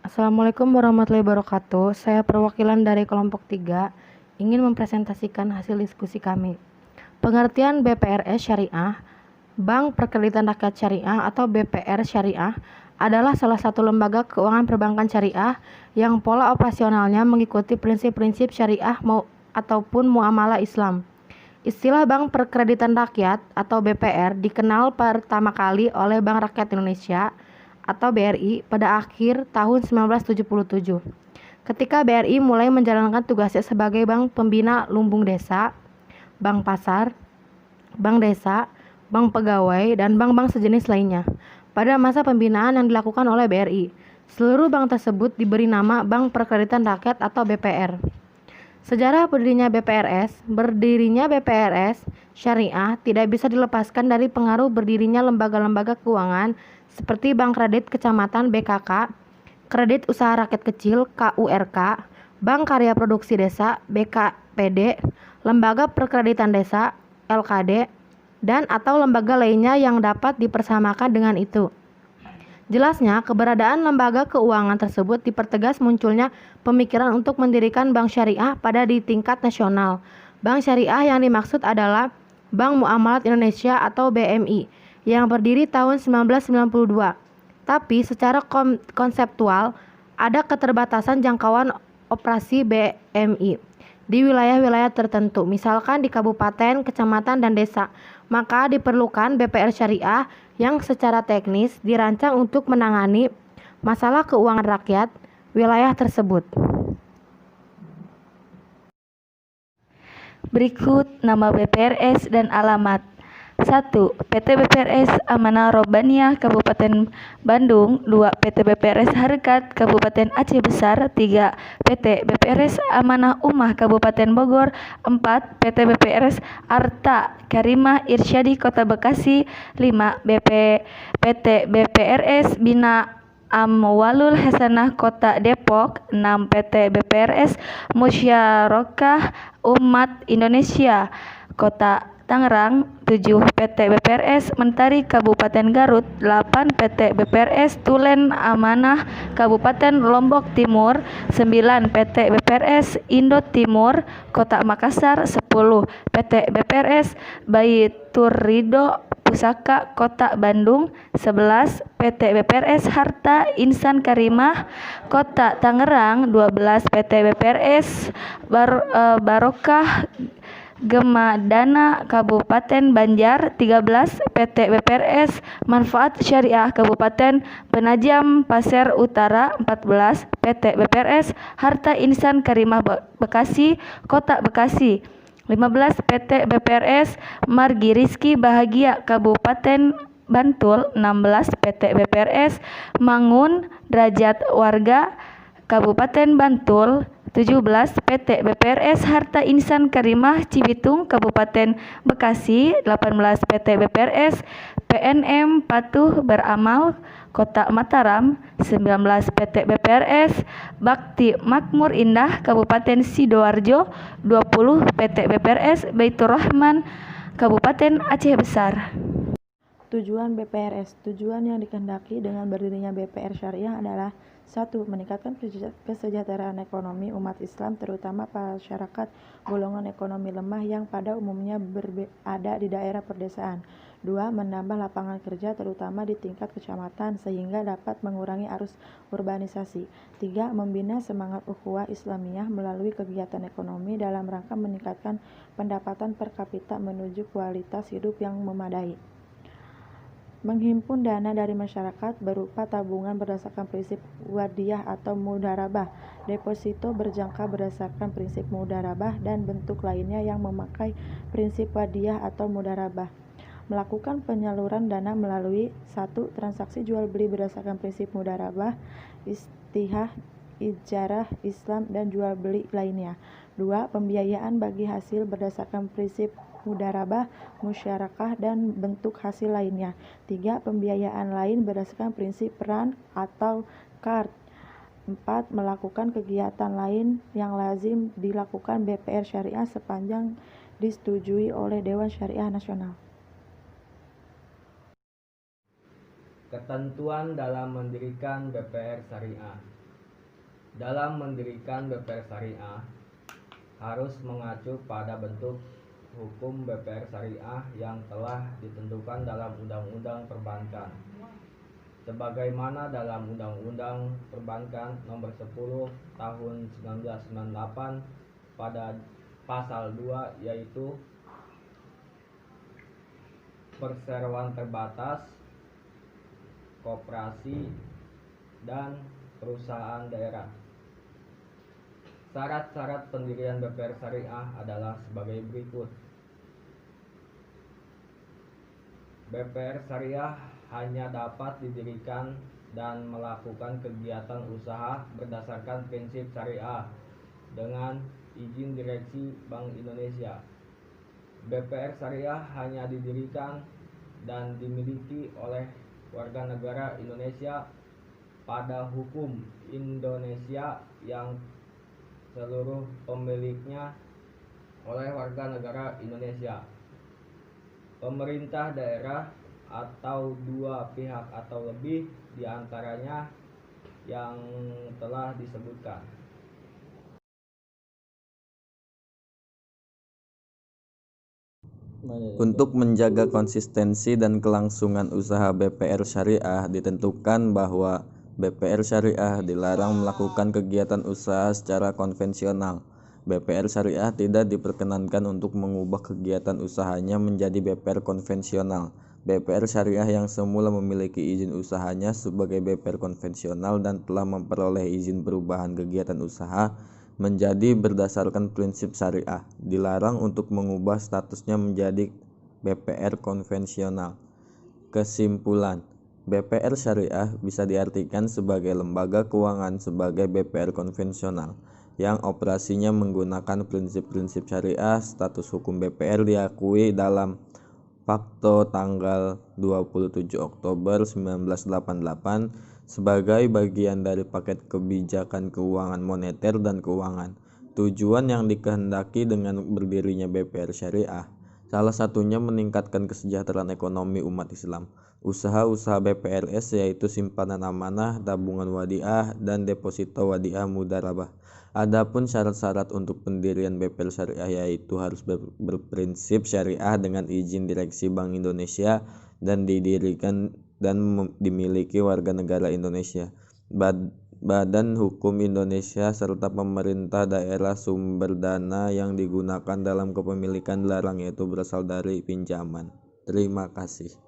Assalamualaikum warahmatullahi wabarakatuh. Saya perwakilan dari kelompok 3 ingin mempresentasikan hasil diskusi kami. Pengertian BPRS Syariah, Bank Perkreditan Rakyat Syariah atau BPR Syariah adalah salah satu lembaga keuangan perbankan syariah yang pola operasionalnya mengikuti prinsip-prinsip syariah ataupun muamalah Islam. Istilah Bank Perkreditan Rakyat atau BPR dikenal pertama kali oleh Bank Rakyat Indonesia atau BRI pada akhir tahun 1977. Ketika BRI mulai menjalankan tugasnya sebagai bank pembina lumbung desa, bank pasar, bank desa, bank pegawai, dan bank-bank sejenis lainnya. Pada masa pembinaan yang dilakukan oleh BRI, seluruh bank tersebut diberi nama Bank Perkreditan Rakyat atau BPR. Sejarah berdirinya BPRS Syariah tidak bisa dilepaskan dari pengaruh berdirinya lembaga-lembaga keuangan seperti Bank Kredit Kecamatan BKK, Kredit Usaha Rakyat Kecil KURK, Bank Karya Produksi Desa BKPD, Lembaga Perkreditan Desa LKD, dan atau lembaga lainnya yang dapat dipersamakan dengan itu. Jelasnya, keberadaan lembaga keuangan tersebut dipertegas munculnya pemikiran untuk mendirikan bank syariah pada di tingkat nasional. Bank syariah yang dimaksud adalah Bank Muamalat Indonesia atau BMI yang berdiri tahun 1992. Tapi secara konseptual ada keterbatasan jangkauan operasi BMI di wilayah-wilayah tertentu, misalkan di kabupaten, kecamatan, dan desa. Maka diperlukan BPR Syariah yang secara teknis dirancang untuk menangani masalah keuangan rakyat wilayah tersebut. Berikut nama BPRS dan alamat. 1. PT BPRS Amanah Robbaniyah Kabupaten Bandung. 2. PT BPRS Harekat Kabupaten Aceh Besar. 3. PT BPRS Amanah Ummah Kabupaten Bogor. 4. PT BPRS Arta Karimah Irsyadi Kota Bekasi. 5. PT BPRS Bina Amwalul Hasanah Kota Depok. 6. PT BPRS Musyarakah Umat Indonesia Kota Tangerang. 7. PT BPRS Mentari Kabupaten Garut. 8. PT BPRS Tulen Amanah Kabupaten Lombok Timur. 9. PT BPRS Indo Timur Kota Makassar. 10. PT BPRS Baitur Ridho Pusaka Kota Bandung. 11. PT BPRS Harta Insan Karimah Kota Tangerang. 12. PT BPRS Barokah Gemadana Kabupaten Banjar. 13. PT BPRS Manfaat Syariah Kabupaten Penajam Pasir Utara. 14. PT BPRS Harta Insan Karimah Bekasi Kota Bekasi. 15. PT BPRS Margi Rizki Bahagia Kabupaten Bantul. 16. PT BPRS Mangun Derajat Warga Kabupaten Bantul. 17. PT BPRS Harta Insan Karimah Cibitung Kabupaten Bekasi. 18. PT BPRS PNM Patuh Beramal Kota Mataram. 19. PT BPRS Bakti Makmur Indah Kabupaten Sidoarjo. 20. PT BPRS Baitur Rahman Kabupaten Aceh Besar. Tujuan BPRS. Tujuan yang dikehendaki dengan berdirinya BPR Syariah adalah 1. Meningkatkan kesejahteraan ekonomi umat Islam terutama masyarakat golongan ekonomi lemah yang pada umumnya berada di daerah perdesaan. 2. Menambah lapangan kerja terutama di tingkat kecamatan sehingga dapat mengurangi arus urbanisasi. 3. Membina semangat ukhuwah Islamiyah melalui kegiatan ekonomi dalam rangka meningkatkan pendapatan per kapita menuju kualitas hidup yang memadai. Menghimpun dana dari masyarakat berupa tabungan berdasarkan prinsip wadiyah atau mudharabah, deposito berjangka berdasarkan prinsip mudharabah, dan bentuk lainnya yang memakai prinsip wadiyah atau mudharabah. Melakukan penyaluran dana melalui 1. Transaksi jual beli berdasarkan prinsip mudharabah, istihah, ijarah Islam, dan jual beli lainnya. 2. Pembiayaan bagi hasil berdasarkan prinsip mudharabah, musyarakah, dan bentuk hasil lainnya. 3. Pembiayaan lain berdasarkan prinsip peran atau kard. 4. Melakukan kegiatan lain yang lazim dilakukan BPR Syariah sepanjang disetujui oleh Dewan Syariah Nasional. Ketentuan dalam mendirikan BPR Syariah. Dalam mendirikan BPR Syariah harus mengacu pada bentuk hukum BPR Syariah yang telah ditentukan dalam Undang-Undang Perbankan, sebagaimana dalam Undang-Undang Perbankan Nomor 10 Tahun 1998 pada pasal 2, yaitu perseroan terbatas, koperasi, dan perusahaan daerah. Syarat-syarat pendirian BPR Syariah adalah sebagai berikut. BPR Syariah hanya dapat didirikan dan melakukan kegiatan usaha berdasarkan prinsip syariah dengan izin direksi Bank Indonesia. BPR Syariah hanya didirikan dan dimiliki oleh warga negara Indonesia pada hukum Indonesia yang seluruh pemiliknya oleh warga negara Indonesia, pemerintah daerah atau dua pihak atau lebih diantaranya yang telah disebutkan. Untuk menjaga konsistensi dan kelangsungan usaha BPR Syariah, ditentukan bahwa BPR Syariah dilarang melakukan kegiatan usaha secara konvensional. BPR Syariah tidak diperkenankan untuk mengubah kegiatan usahanya menjadi BPR konvensional. BPR Syariah yang semula memiliki izin usahanya sebagai BPR konvensional dan telah memperoleh izin perubahan kegiatan usaha menjadi berdasarkan prinsip syariah, dilarang untuk mengubah statusnya menjadi BPR konvensional. Kesimpulan, BPR syariah bisa diartikan sebagai lembaga keuangan sebagai BPR konvensional yang operasinya menggunakan prinsip-prinsip syariah. Status hukum BPR diakui dalam Fakta tanggal 27 Oktober 1988 sebagai bagian dari paket kebijakan keuangan moneter dan keuangan. Tujuan yang dikehendaki dengan berdirinya BPR Syariah salah satunya meningkatkan kesejahteraan ekonomi umat Islam. Usaha-usaha BPRS yaitu simpanan amanah, tabungan wadiah, dan deposito wadiah mudharabah. Adapun syarat-syarat untuk pendirian BPR Syariah yaitu harus berprinsip syariah dengan izin direksi Bank Indonesia dan didirikan dan dimiliki warga negara Indonesia, Badan Hukum Indonesia, serta pemerintah daerah. Sumber dana yang digunakan dalam kepemilikan dilarang yaitu berasal dari pinjaman. Terima kasih.